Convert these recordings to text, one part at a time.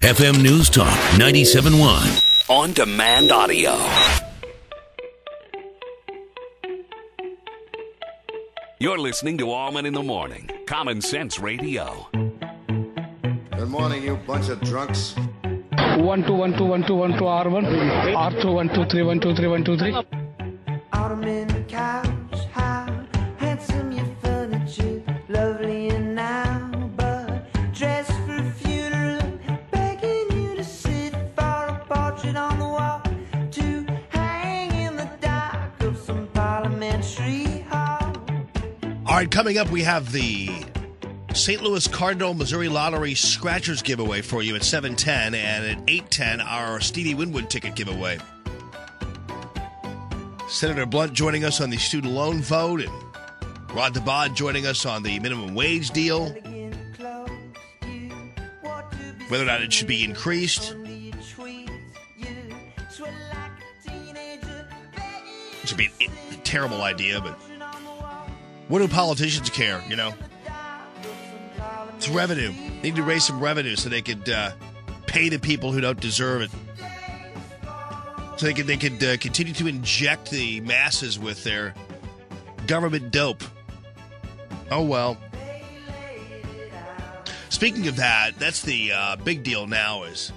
FM News Talk 97.1. On demand audio. You're listening to Allman in the Morning. Common Sense Radio. Good morning, you bunch of drunks. 1 2 1 2 1 2 1 2 R1 R2 1 2 3 1 2 3 1 2 3. Ottoman couch, how handsome your furniture, lovely and now, but dressed for a funeral, begging you to sit for a portrait on the wall, to hang in the dark of some parliamentary hall. All right, coming up, we have the St. Louis Cardinal Missouri Lottery Scratchers giveaway for you at 7:10, and at 8:10, our Stevie Winwood ticket giveaway. Senator Blunt joining us on the student loan vote, and Rod DeBod joining us on the minimum wage deal, whether or not it should be increased. Which would be a terrible idea, but what do politicians care, you know? It's revenue. They need to raise some revenue so they could pay the people who don't deserve it. So they could continue to inject the masses with their government dope. Oh, well. Speaking of that, that's the big deal now is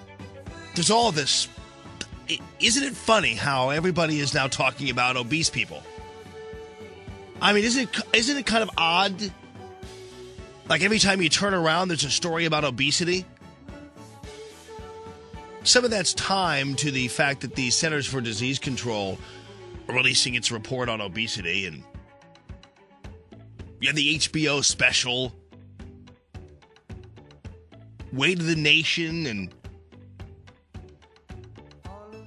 there's all this. Isn't it funny how everybody is now talking about obese people? I mean, isn't it kind of odd? Like every time you turn around, there's a story about obesity. Some of that's timed to the fact that the Centers for Disease Control are releasing its report on obesity, and you have the HBO special, Weight of the Nation, and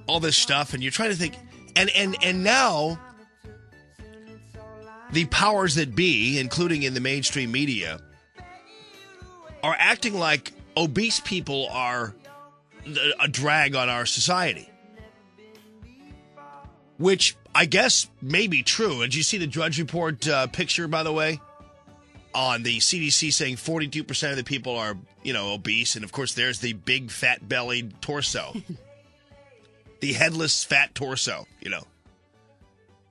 all this stuff, and you're trying to think, and now the powers that be, including in the mainstream media, are acting like obese people are a drag on our society. Which I guess may be true. Did you see the Drudge Report picture, by the way? On the CDC saying 42% of the people are, obese. And, of course, there's the big, fat-bellied torso. The headless, fat torso,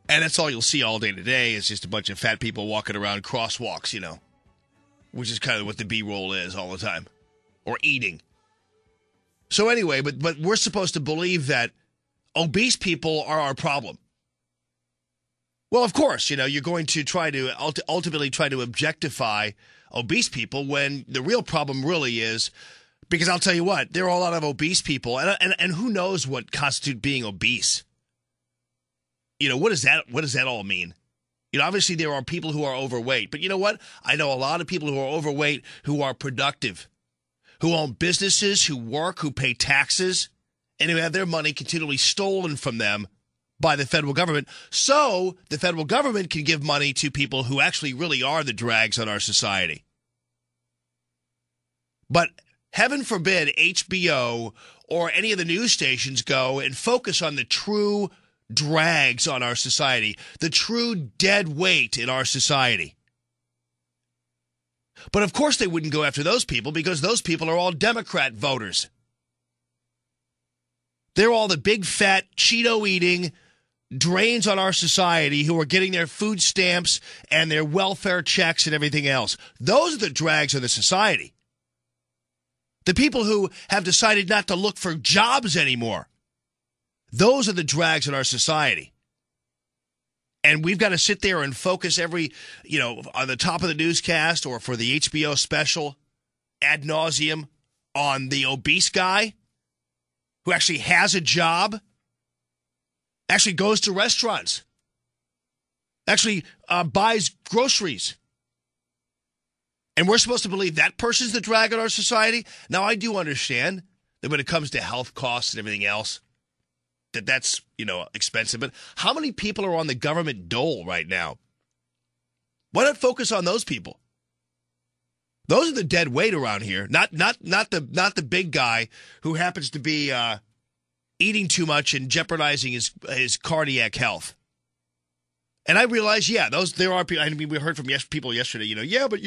And that's all you'll see all day today is just a bunch of fat people walking around crosswalks, which is kind of what the B-roll is all the time. Or eating. So anyway, but we're supposed to believe that obese people are our problem. Well, of course, you're going to try to ultimately try to objectify obese people when the real problem really is, because I'll tell you what, there are a lot of obese people, and who knows what constitutes being obese. What does that all mean? Obviously there are people who are overweight, but you know what? I know a lot of people who are overweight who are productive, who own businesses, who work, who pay taxes, and who have their money continually stolen from them by the federal government. So the federal government can give money to people who actually really are the drags on our society. But heaven forbid HBO or any of the news stations go and focus on the true drags on our society, the true dead weight in our society. But of course they wouldn't go after those people because those people are all Democrat voters. They're all the big fat Cheeto-eating drains on our society who are getting their food stamps and their welfare checks and everything else. Those are the drags on the society. The people who have decided not to look for jobs anymore. Those are the drags in our society. And we've got to sit there and focus every, on the top of the newscast or for the HBO special ad nauseum on the obese guy who actually has a job, actually goes to restaurants, actually buys groceries. And we're supposed to believe that person's the drag on our society? Now, I do understand that when it comes to health costs and everything else, that's expensive. But how many people are on the government dole right now? Why not focus on those people? Those are the dead weight around here. Not the big guy who happens to be eating too much and jeopardizing his cardiac health. And I realize, there are people. I mean, we heard from people yesterday. But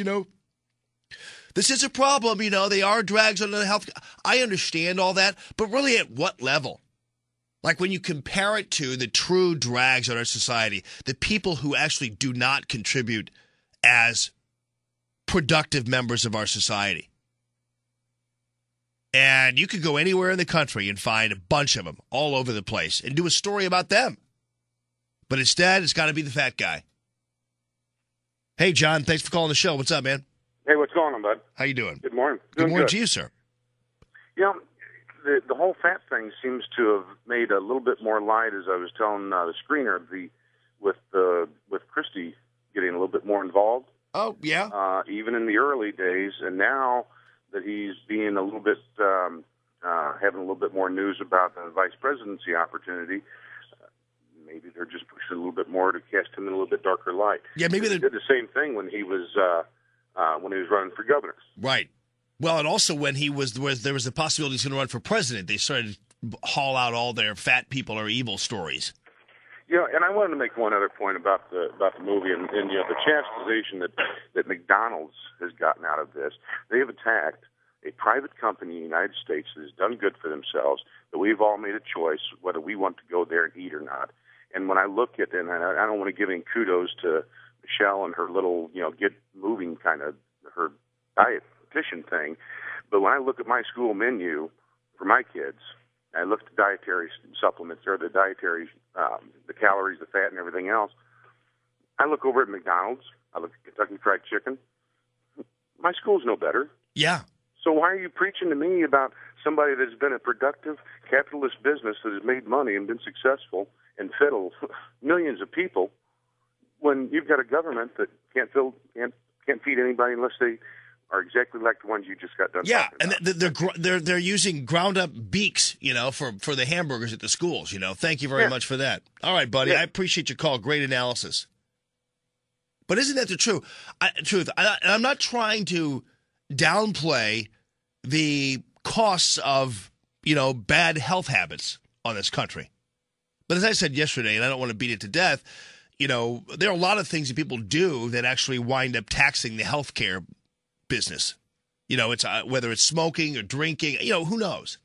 this is a problem. They are drags on the health. I understand all that, but really at what level? Like when you compare it to the true drags on our society, the people who actually do not contribute as productive members of our society. And you could go anywhere in the country and find a bunch of them all over the place and do a story about them. But instead, it's got to be the fat guy. Hey, John, thanks for calling the show. What's up, man? Hey, what's going on, bud? How you doing? Good morning. Good morning to you, sir. The whole fat thing seems to have made a little bit more light, as I was telling the screener, with Christie getting a little bit more involved. Oh, yeah. Even in the early days, and now that he's being a little bit having a little bit more news about the vice presidency opportunity. Maybe they're just pushing a little bit more to cast him in a little bit darker light. Yeah, maybe they did the same thing when he was running for governor. Right. Well, and also when there was the possibility he's going to run for president, they started to haul out all their fat people are evil stories. Yeah, and I wanted to make one other point about the movie and the chastisation that McDonald's has gotten out of this. They have attacked a private company in the United States that has done good for themselves, that we've all made a choice whether we want to go there and eat or not. And when I look at it, and I don't want to give any kudos to Michelle and her little, get moving kind of her dietitian thing, but when I look at my school menu for my kids, I look at the dietary supplements or the dietary, the calories, the fat, and everything else. I look over at McDonald's. I look at Kentucky Fried Chicken. My school's no better. Yeah. So why are you preaching to me about somebody that's been a productive capitalist business that has made money and been successful and fed millions of people when you've got a government that can't feed anybody unless they are exactly like the ones you just got done talking about. And they're using ground up beaks, for the hamburgers at the schools. Thank you very much for that. All right, buddy. Yeah. I appreciate your call. Great analysis. But isn't that the truth? I'm not trying to downplay the costs of bad health habits on this country. But as I said yesterday, and I don't want to beat it to death, there are a lot of things that people do that actually wind up taxing the healthcare business. It's whether it's smoking or drinking, who knows?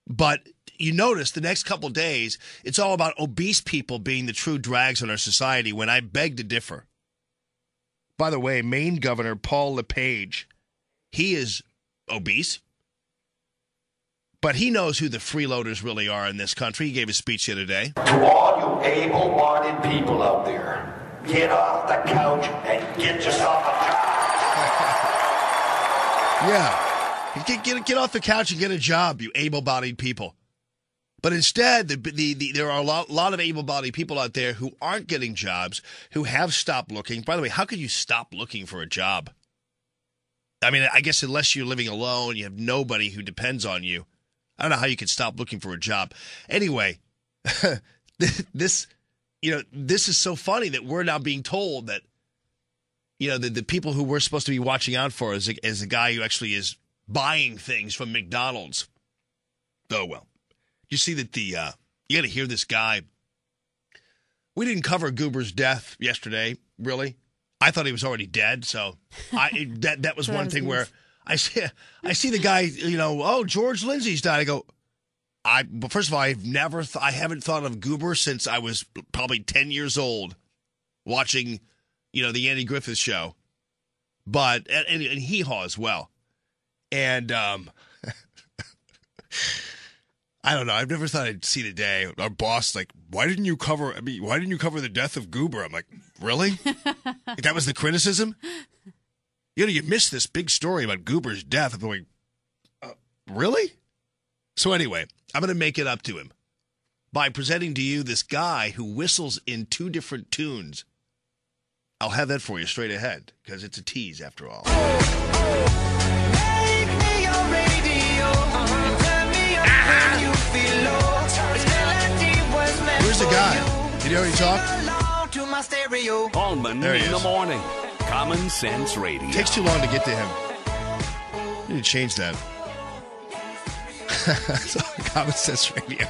But you notice the next couple of days, it's all about obese people being the true drags on our society when I beg to differ. By the way, Maine Governor Paul LePage, he is obese. But he knows who the freeloaders really are in this country. He gave a speech the other day. To all you able-bodied people out there, get off the couch and get yourself a job. Yeah. Get off the couch and get a job, you able-bodied people. But instead, there are a lot of able-bodied people out there who aren't getting jobs, who have stopped looking. By the way, how could you stop looking for a job? I mean, I guess unless you're living alone, you have nobody who depends on you. I don't know how you could stop looking for a job. Anyway, this is so funny that we're now being told that, the people who we're supposed to be watching out for is a guy who actually is buying things from McDonald's. Oh, well. You see that you got to hear this guy. We didn't cover Goober's death yesterday, really. I thought he was already dead, so that was one thing where I see the guy, George Lindsay's died. I go, first of all, I haven't thought of Goober since I was probably 10 years old, watching, the Andy Griffith Show, but and Hee Haw as well, and I don't know. I've never thought I'd see the day. Our boss, why didn't you cover the death of Goober? I'm like, really? That was the criticism? You missed this big story about Goober's death. I'm going, really? So anyway, I'm going to make it up to him by presenting to you this guy who whistles in two different tunes. I'll have that for you straight ahead, because it's a tease after all. Where's the guy? Did he already talk? Allman there he in is. The morning. Common Sense Radio. Takes too long to get to him. You need to change that. Common Sense Radio.